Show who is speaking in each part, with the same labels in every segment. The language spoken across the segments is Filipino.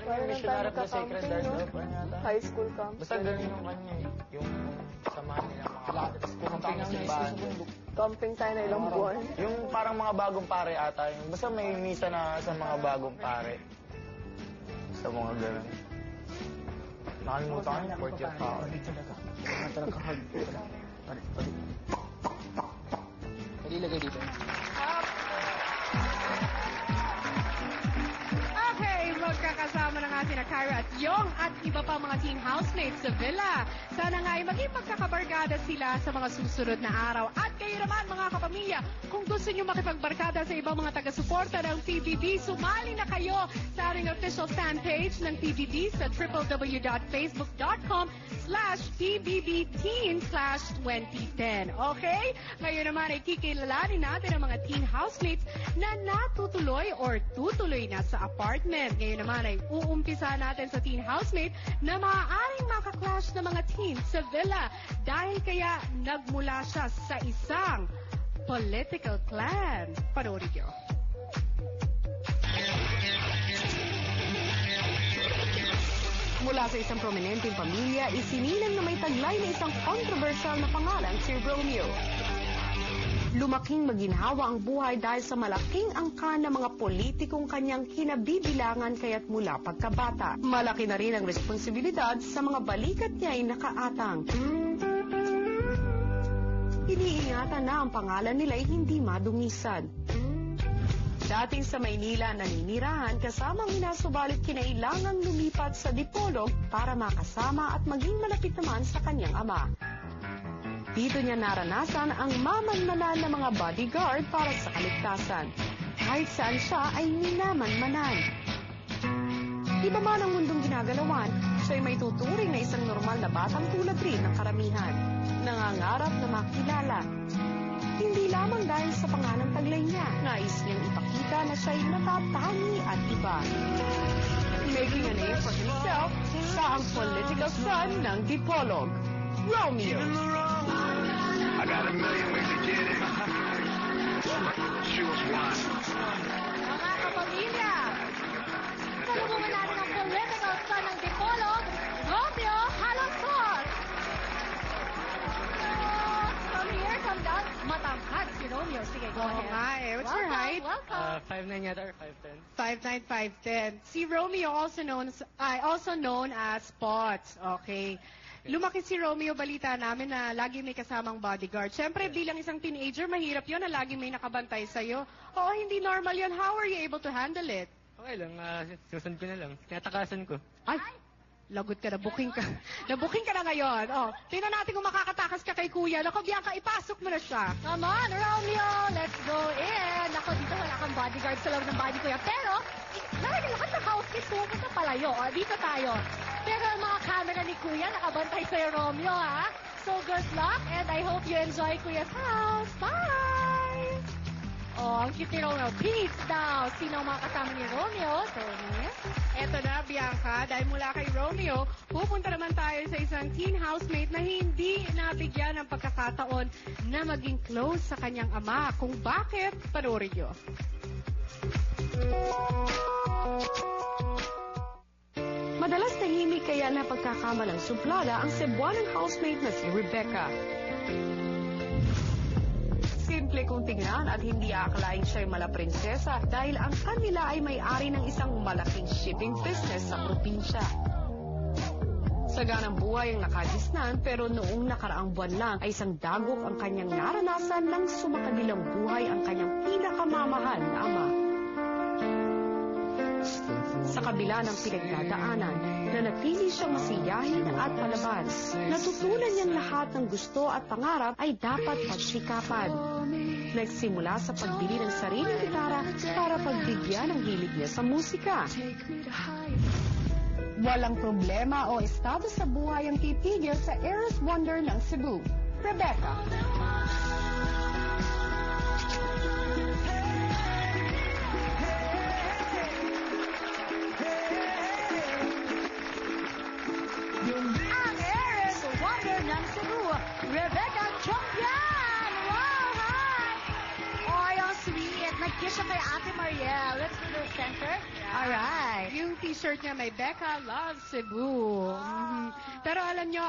Speaker 1: Parang
Speaker 2: Missionary of the Sacred Heart
Speaker 1: no?
Speaker 2: daw, parang yata.
Speaker 1: High school camp.
Speaker 2: Basta ganun yung kanya eh. Yung samahan nila mga pumunta kami sa simbahan.
Speaker 1: Camping tayo na ilang buwan.
Speaker 2: Yung parang mga bagong pare ata. Yung, basta may misa na sa mga bagong pare. Sa mga ganun. Nakalimutan ko yung fourth year pa ako.
Speaker 3: Pwede ilagay dito.
Speaker 4: Okay, magkakasama na nga sina Kyra at Yong at iba pa mga teen housemates sa villa. Sana nga ay maging magkakabarkada sila sa mga susunod na araw. At kayo naman mga kapamilya, kung gusto nyo makipagbarkada sa ibang mga taga-suporta ng PBB, sumali na kayo sa aming official fan page ng PBB sa www.facebook.com/PBBteen/2010. Okay? Ngayon naman ay kikilalanin natin ang mga teen housemates na natutuloy or tutuloy na sa apartment. Ngayon naman ay uumpisa natin sa teen housemate na maaaring makaklash ng mga teens sa villa dahil kaya nagmula siya sa isang political clan. Panoorin niyo. Mula sa isang prominenteng pamilya, isinilang na may taglay na isang controversial na pangalan, si Romeo. Lumaking maginhawa ang buhay dahil sa malaking angkan ng mga politikong kanyang kinabibilangan kaya't mula pagkabata. Malaki na rin ang responsibilidad sa mga balikat niya ay nakaatang. Iniingatan na ang pangalan nila ay hindi madungisan. Dating sa Maynila naninirahan kasamang inasubalit kinailangang lumipat sa Dipolog para makasama at maging malapit naman sa kanyang ama. Dito niya naranasan ang mamanmanan ng mga bodyguard para sa kaligtasan. Kahit saan siya ay minamanmanan. Iba man ang mundong ginagalawan, siya ay may tuturing na isang normal na batang tulad rin ng karamihan. Nangangarap na makilala. Hindi lamang dahil sa pangalang taglay niya, nais niyang ipakita na siya'y natatangi at iba. Making a name for himself sa ang political son ng Dipolog, Romeo.
Speaker 5: I got a million ways to get it. Choose one.
Speaker 4: Mga kapamilya, salubungan natin ang political son ng Dipolog, Romeo Halasor. Come here, come down. Matangkad si Romeo. Sige, go ahead.
Speaker 6: Hi, what's your height?
Speaker 4: Welcome.
Speaker 2: 5'9" yata or 5'10".
Speaker 6: 5'9", 5'10". Si Romeo also known as Spots. Okay. Lumaki si Romeo, balita namin na lagi may kasamang bodyguard. Siyempre, bilang isang teenager, mahirap yun na lagi may nakabantay sa'yo. Oo, hindi normal yun. How are you able to handle it?
Speaker 3: Okay lang, susunod ko na lang. Tinatakasan ko.
Speaker 6: Ay, lagot ka, nabuking ka. Nabuking ka na ngayon. Oh, tingnan natin kung makakatakas ka kay Kuya. Naku, Bianca, ipasok mo na siya.
Speaker 4: Come on, Romeo. Let's go in. Ako, dito wala kang bodyguard sa loob ng body ko. Pero, lahat ng housemate pumunta palayo. O, dito tayo. Pero ang mga camera ni Kuya, nakabantay sa'yo, Romeo, ha? So, good luck, and I hope you enjoy Kuya's house. Bye! Oh, ang cute ni Romeo. Peace daw. Sino ang mga kasama ni Romeo? Tony?
Speaker 6: Eto na, Bianca, dahil mula kay Romeo, pupunta naman tayo sa isang teen housemate na hindi nabigyan ng pagkakataon na maging close sa kanyang ama. Kung bakit, panoorin nyo.
Speaker 4: Madalas tahimik kaya na pagkakamalang suplada ang Cebuanang housemate na si Rebecca. Simple kung tingnan at hindi akalain siya'y malaprinsesa dahil ang kanila ay may-ari ng isang malaking shipping business sa probinsya. Saganang buhay ang nakagisnan pero noong nakaraang buwan lang ay isang dagok ang kanyang naranasan nang sumakadilang buhay ang kanyang pinakamamahal na ama. Sa kabila ng pinagdadaanan, nanatili siyang masiyahin at palaban. Natutunan niyang lahat ng gusto at pangarap ay dapat pagsikapan. Nagsimula sa pagbili ng sariling gitara para pagbigyan ng hilig niya sa musika. Walang problema o estado sa buhay ang titigil sa Eras Wonder ng Cebu, Rebecca. Ang Eras Wonder ng Cebu, Rebecca Chongyan! Wow, hi! Oh, yung sweet. Nag-kiss siya kay Ate Mariel. Let's go to the center. Alright.
Speaker 6: Yung t-shirt niya may Becca Loves Cebu. Pero alam nyo,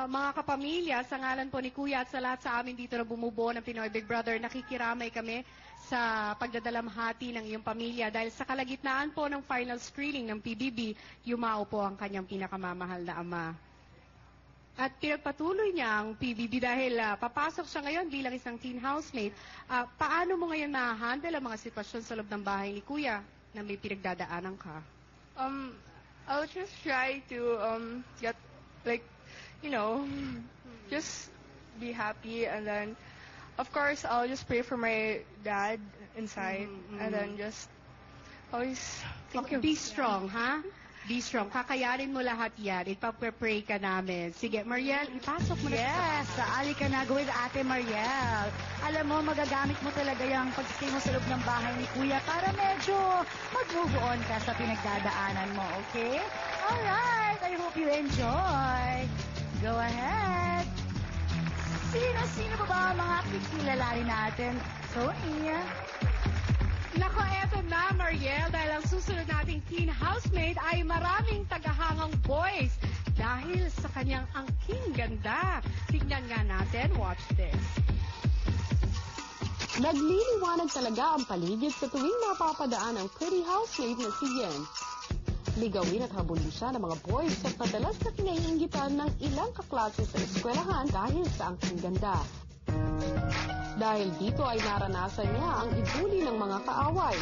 Speaker 6: mga kapamilya, sa ngalan po ni Kuya at sa lahat sa amin dito na bumubuo ng Pinoy Big Brother, nakikiramay kami sa pagdadalamhati ng iyong pamilya dahil sa kalagitnaan po ng final screening ng PBB, yumao po ang kanyang pinakamamahal na ama. At pinagpatuloy niya ang PBB dahil papasok siya ngayon bilang isang teen housemate. Paano mo ngayon na-handle ang mga sitwasyon sa loob ng bahay ni Kuya na may pinagdadaanan ka?
Speaker 1: I'll just try to get just be happy, and then of course I'll just pray for my dad inside, and then just always
Speaker 6: Be strong, ha? Be strong. Kakayanin mo lahat yan. Ipapre-pray ka namin. Sige, Mariel, ipasok mo na
Speaker 7: Yes, saali ka na with Ate Mariel. Alam mo, magagamit mo talaga yung pag-stay mo sa loob ng bahay ni Kuya para medyo mag-move on ka sa pinagdadaanan mo, okay? Alright, I hope you enjoy. Go ahead. Sino ba ang mga kikilalari natin? Tony.
Speaker 6: Nako, eto na, Mariel, dahil ang susunod nating teen housemate ay maraming tagahangang boys dahil sa kanyang angking ganda. Tignan nga natin, watch this.
Speaker 4: Nagliliwanag talaga ang paligid sa tuwing napapadaan ang pretty housemate na si Yen. Ligawin at habulin siya ng mga boys at madalas na kinaiinggitan ng ilang kaklase sa eskwelahan dahil sa angking ganda. Dahil dito ay naranasan niya ang ibuli ng mga kaaway.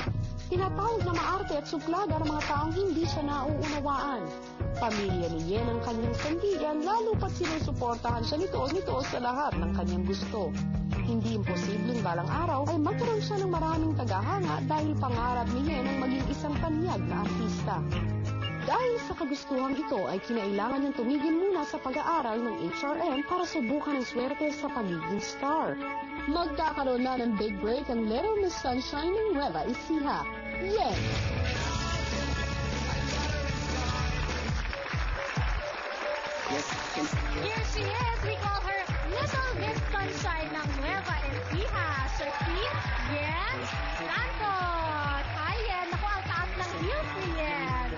Speaker 4: Tinatawag na maarte at suplada ng mga taong hindi siya nauunawaan. Pamilya ni Yen ang kanyang sandigan, lalo pat sinusuportahan siya nito sa lahat ng kanyang gusto. Hindi imposibleng balang araw ay magkaroon siya ng maraming tagahanga dahil pangarap ni Yen ang maging isang tanyag na artista. Dahil sa kagustuhan ito ay kinailangan niyang tumigil muna sa pag-aaral ng HRM para subukan ang swerte sa pagiging star. Magkakaroon na ng big break ang Little Miss Sunshine ng Nueva Ecija. Yes!
Speaker 7: Here she is. We call her Little Miss Sunshine ng Nueva Ecija. Sophie Yen Santos. Hi, Yen. Naku, ang taas ng heels ni Yen.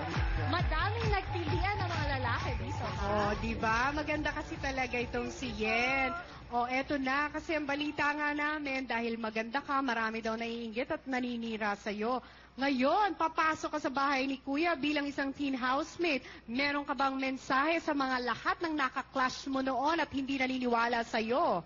Speaker 7: Madaming nagtilian ng mga lalaki dito.
Speaker 6: Oh, di ba? Maganda kasi talaga itong si Yen. Oh, eto na, kasi ang balita nga namin, dahil maganda ka, marami daw naiinggit at naninira sa'yo. Ngayon, papasok ka sa bahay ni Kuya bilang isang teen housemate. Meron ka bang mensahe sa mga lahat ng nakaklash mo noon at hindi naniniwala sa'yo?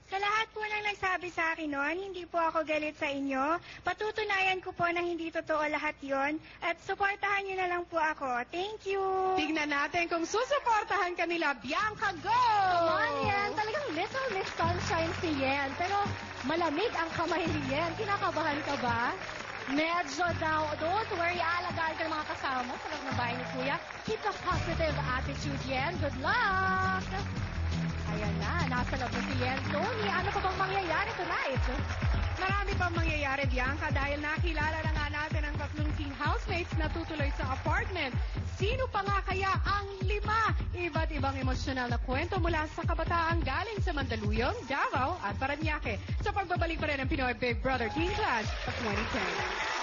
Speaker 8: Sa lahat po ng nagsabi sa akin noon, hindi po ako galit sa inyo. Patutunayan ko po na hindi totoo lahat yon at suportahan niyo na lang po ako. Thank you!
Speaker 6: Tignan natin kung susuportahan ka nila. Bianca, go!
Speaker 7: Come on, Yen. Talagang Little Miss Sunshine si Yen. Pero malamig ang kamay ni Yen. Kinakabahan ka ba? Medyo daw. Don't worry, alagaan ka ng mga kasama mo sa loob ng bahay ni Kuya. Keep a positive attitude, Yen. Good luck! Ayan na, nasa loob na si Yen. Tony, ano pa bang mangyayari tonight?
Speaker 6: Marami pang mangyayari, Bianca, dahil nakilala na nga natin ang tatlong teen housemates na tutuloy sa apartment. Sino pa nga kaya ang 5? Iba't ibang emosyonal na kwento mula sa kabataan galing sa Mandaluyong, Davao at Parañaque. Sa pagbabalik pa rin ng Pinoy Big Brother Teen Clash of 2010.